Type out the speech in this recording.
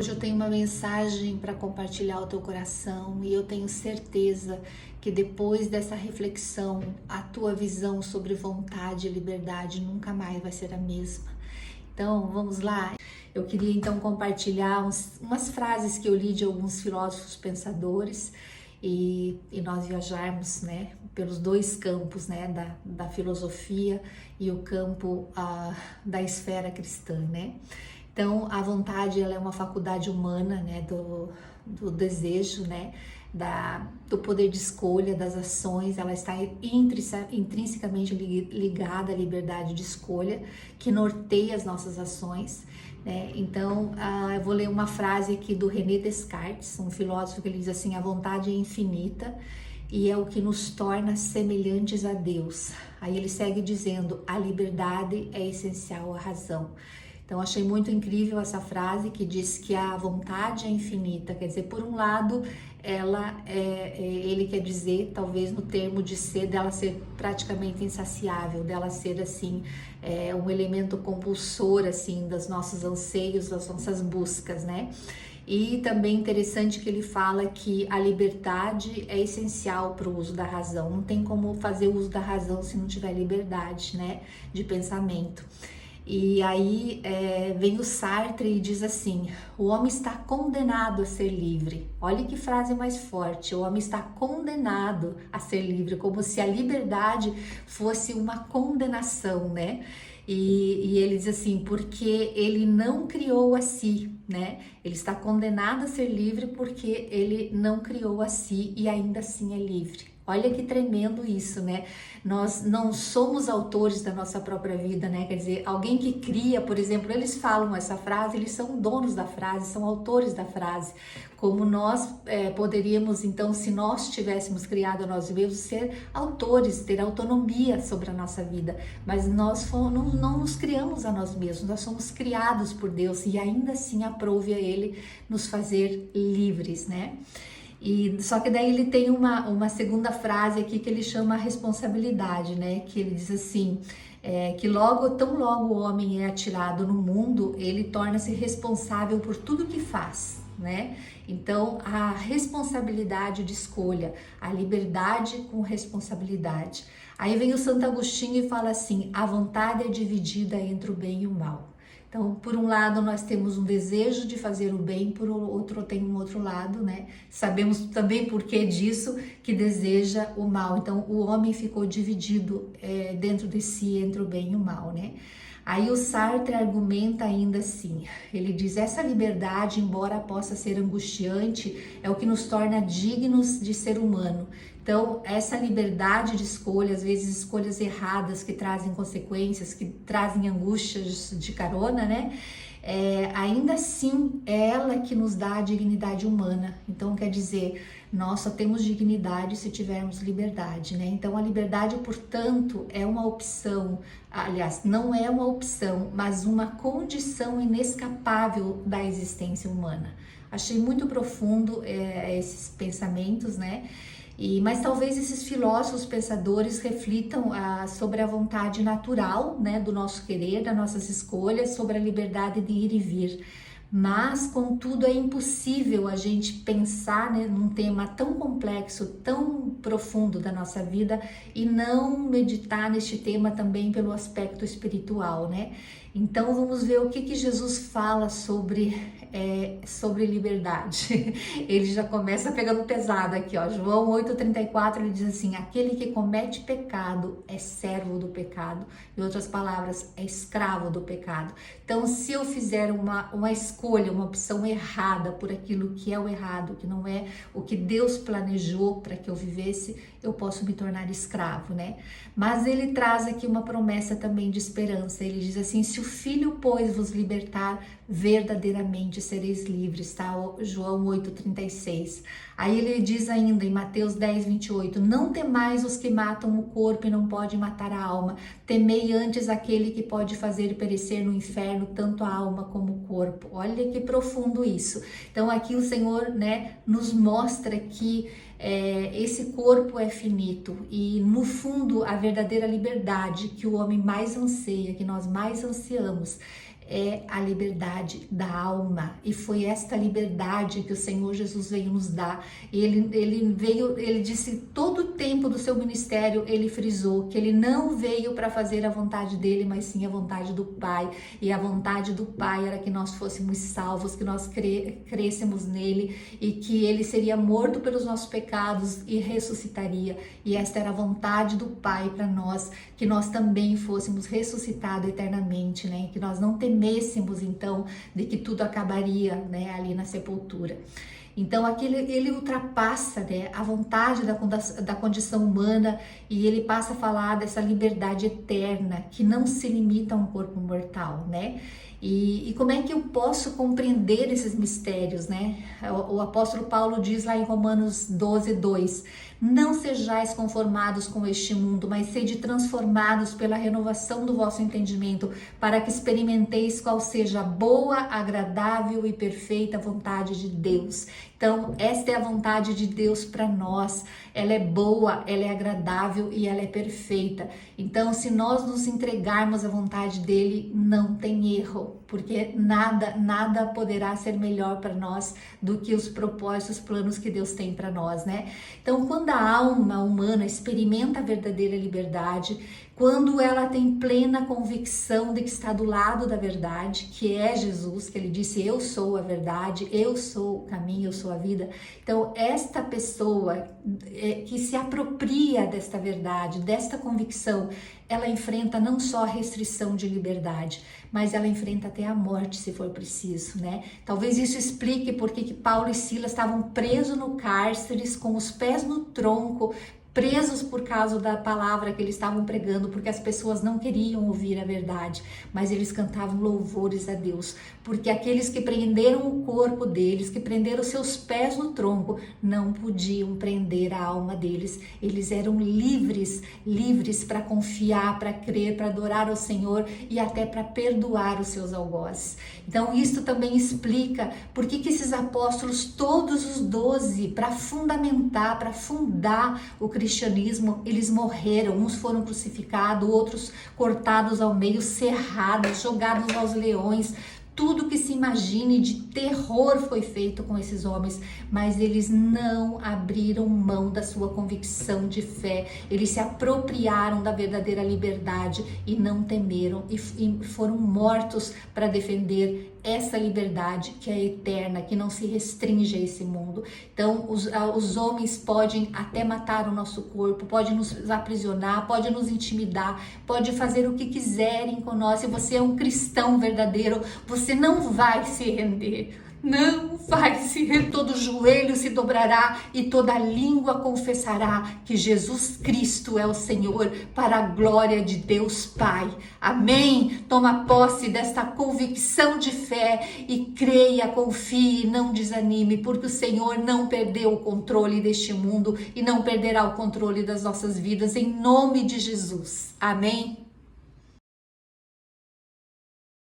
Hoje eu tenho uma mensagem para compartilhar ao teu coração e eu tenho certeza que depois dessa reflexão, a tua visão sobre vontade e liberdade nunca mais vai ser a mesma. Então, vamos lá? Eu queria então compartilhar umas frases que eu li de alguns filósofos pensadores e nós viajarmos, né, pelos dois campos, né, da filosofia e o campo da esfera cristã, né? Então, a vontade, ela é uma faculdade humana, né, do desejo, né, do poder de escolha, das ações. Ela está intrinsecamente ligada à liberdade de escolha, que norteia as nossas ações, né? Então, eu vou ler uma frase aqui do René Descartes, um filósofo, que ele diz assim: a vontade é infinita e é o que nos torna semelhantes a Deus. Aí ele segue dizendo: a liberdade é essencial à razão. Então, achei muito incrível essa frase que diz que a vontade é infinita. Quer dizer, por um lado, ele quer dizer, talvez no termo de ser, dela ser praticamente insaciável, dela ser assim, um elemento compulsor assim dos nossos anseios, das nossas buscas, né? E também interessante que ele fala que a liberdade é essencial para o uso da razão. Não tem como fazer o uso da razão se não tiver liberdade, né, de pensamento. E aí vem o Sartre e diz assim: o homem está condenado a ser livre. Olha que frase mais forte: o homem está condenado a ser livre, como se a liberdade fosse uma condenação, né? E ele diz assim: porque ele não criou a si, né? Ele está condenado a ser livre porque ele não criou a si e ainda assim é livre. Olha que tremendo isso, né? Nós não somos autores da nossa própria vida, né? Quer dizer, alguém que cria, por exemplo, eles falam essa frase, eles são donos da frase, são autores da frase. Como nós poderíamos, então, se nós tivéssemos criado a nós mesmos, ser autores, ter autonomia sobre a nossa vida. Mas nós não nos criamos a nós mesmos, nós somos criados por Deus e ainda assim aprove a Ele nos fazer livres, né? E só que daí ele tem uma segunda frase aqui que ele chama a responsabilidade, né? Que ele diz assim, que tão logo o homem é atirado no mundo, ele torna-se responsável por tudo que faz, né? Então, a responsabilidade de escolha, a liberdade com responsabilidade. Aí vem o Santo Agostinho e fala assim: a vontade é dividida entre o bem e o mal. Então, por um lado, nós temos um desejo de fazer o bem, por outro, tem um outro lado, né? Sabemos também por que disso, que deseja o mal. Então, o homem ficou dividido dentro de si entre o bem e o mal, né? Aí o Sartre argumenta ainda assim, ele diz: essa liberdade, embora possa ser angustiante, é o que nos torna dignos de ser humano. Então, essa liberdade de escolha, às vezes escolhas erradas que trazem consequências, que trazem angústias de carona, né? Ainda assim é ela que nos dá a dignidade humana. Então, quer dizer, nós só temos dignidade se tivermos liberdade, né? Então, a liberdade, portanto, é uma opção, aliás, não é uma opção, mas uma condição inescapável da existência humana. Achei muito profundo esses pensamentos, né? Mas talvez esses filósofos pensadores reflitam sobre a vontade natural, né, do nosso querer, das nossas escolhas, sobre a liberdade de ir e vir. Mas, contudo, é impossível a gente pensar, né, num tema tão complexo, tão profundo da nossa vida e não meditar neste tema também pelo aspecto espiritual, né? Então, vamos ver o que Jesus fala sobre liberdade. Ele já começa pegando pesado aqui, ó. João 8,34, ele diz assim: aquele que comete pecado é servo do pecado. Em outras palavras, é escravo do pecado. Então, se eu fizer uma escolha, uma opção errada por aquilo que é o errado, que não é o que Deus planejou para que eu vivesse, eu posso me tornar escravo, né? Mas ele traz aqui uma promessa também de esperança. Ele diz assim: se o Filho, pois, vos libertar, verdadeiramente sereis livres, tá? João 8,36. Aí ele diz ainda em Mateus 10,28: não temais os que matam o corpo e não podem matar a alma, temei antes aquele que pode fazer perecer no inferno tanto a alma como o corpo. Olha que profundo isso. Então aqui o Senhor, né, nos mostra que esse corpo é finito e no fundo a verdadeira liberdade que o homem mais anseia, que nós mais ansiamos, é a liberdade da alma, e foi esta liberdade que o Senhor Jesus veio nos dar. Ele disse, todo o tempo do seu ministério, ele frisou que ele não veio para fazer a vontade dele, mas sim a vontade do Pai, e a vontade do Pai era que nós fôssemos salvos, que nós crescemos nele, e que ele seria morto pelos nossos pecados e ressuscitaria, e esta era a vontade do Pai para nós, que nós também fôssemos ressuscitados eternamente, né? Que nós não temêssemos então de que tudo acabaria, né, ali na sepultura. Então ele ultrapassa, né, a vontade da condição humana, e ele passa a falar dessa liberdade eterna que não se limita a um corpo mortal, né? E como é que eu posso compreender esses mistérios, né? O apóstolo Paulo diz lá em Romanos 12:2: não sejais conformados com este mundo, mas sede transformados pela renovação do vosso entendimento, para que experimenteis qual seja a boa, agradável e perfeita vontade de Deus. Então, esta é a vontade de Deus para nós. Ela é boa, ela é agradável e ela é perfeita. Então, se nós nos entregarmos à vontade dele, não tem erro, porque nada poderá ser melhor para nós do que os propósitos, os planos que Deus tem para nós, né? Então, quando a alma humana experimenta a verdadeira liberdade, quando ela tem plena convicção de que está do lado da verdade, que é Jesus, que ele disse, eu sou a verdade, eu sou o caminho, eu sou a vida. Então, esta pessoa que se apropria desta verdade, desta convicção, ela enfrenta não só a restrição de liberdade, mas ela enfrenta até a morte, se for preciso, né? Talvez isso explique porque que Paulo e Silas estavam presos no cárcere, com os pés no tronco, presos por causa da palavra que eles estavam pregando, porque as pessoas não queriam ouvir a verdade, mas eles cantavam louvores a Deus, porque aqueles que prenderam o corpo deles, que prenderam seus pés no tronco, não podiam prender a alma deles. Eles eram livres para confiar, para crer, para adorar ao Senhor e até para perdoar os seus algozes. Então isto também explica por que esses apóstolos, todos os 12, para fundamentar, para fundar o cristianismo, eles morreram. Uns foram crucificados, outros cortados ao meio, serrados, jogados aos leões. Tudo que se imagine de terror foi feito com esses homens, mas eles não abriram mão da sua convicção de fé. Eles se apropriaram da verdadeira liberdade e não temeram, e foram mortos para defender essa liberdade que é eterna, que não se restringe a esse mundo. Então os homens podem até matar o nosso corpo, podem nos aprisionar, podem nos intimidar, podem fazer o que quiserem com nós. Se você é um cristão verdadeiro, você não vai se render. Não vai se render, todo joelho se dobrará e toda língua confessará que Jesus Cristo é o Senhor, para a glória de Deus Pai. Amém? Toma posse desta convicção de fé e creia, confie, não desanime, porque o Senhor não perdeu o controle deste mundo e não perderá o controle das nossas vidas, em nome de Jesus. Amém?